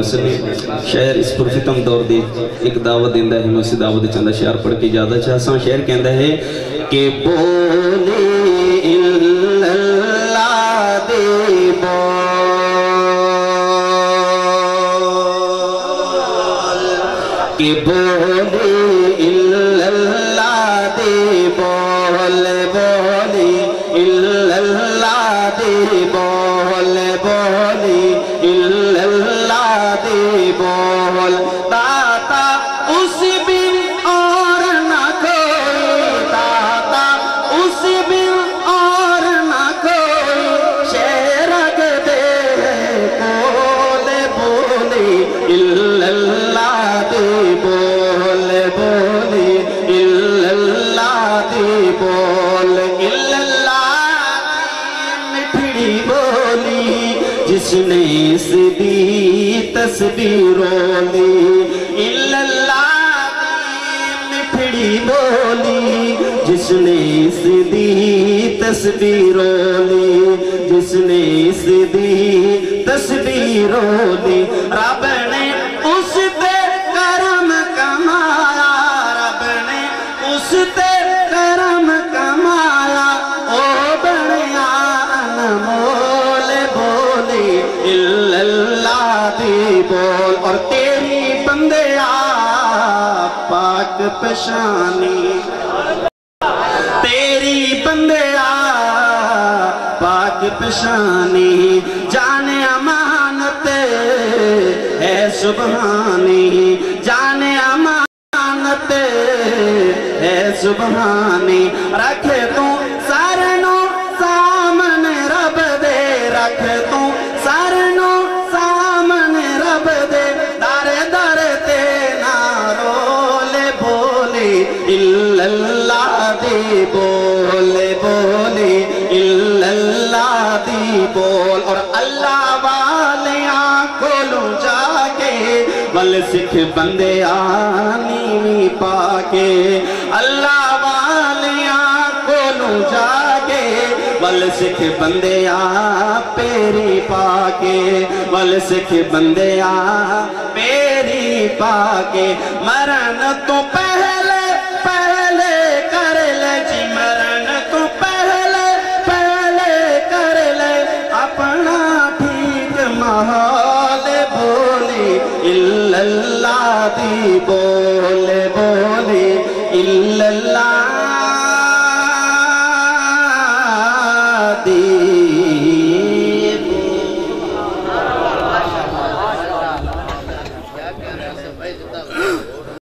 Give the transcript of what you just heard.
وسلم۔ شاعر اس پرفتم دور دی ایک دعوت دیندہ ہے، میں اسی دعوت چندہ شعر پڑھ کے اجازت چاہتا شعر کہندہ ہے کہ بولے اللہ دے کہ بولے اللہ دے بول بولے اللہ دے بول بولے اللہ دے بول داتا اس بن اور نہ کوئی داتا اس بن اور نہ کوئی شیرگ دے بولے بولے اللہ دے بول بولے اللہ دے بول اللہ مٹھڑی بولی جس نے اس دی تصویروں لی اللہ مٹھڑی بولی جس نے اس دی تصویروں لی جس نے اس دی تصویروں لی رب نے اس تے کرم کمایا رب نے اس تے کرم کمایا او بڑیا انمول بولی اللہ دی بول اور تیری بندیا پاک پشانی تیری بندیا پاک پشانی جان امانت ہے سبحانی جان امانت ہے سبحانی رکھ تو سرنو سامنے رب دے رکھ تو سرنو سامنے رب دے در در تے نارولے بولے اللہ دے بولے بولے اللہ دی بول اور اللہ والیاں کھولوں جا کے ول سکھ بندے آنی پا کے اللہ والیاں کھولوں جا کے ول سکھ بندے آ پیری پا کے ول سکھ بندے آ پیری پا کے مرن تو پہلے پہلے کر لے جی مرن تو پہلے پہلے کر لے اپنا ٹھیک محال بولی اللہ دی بول بولی اللہ دی بول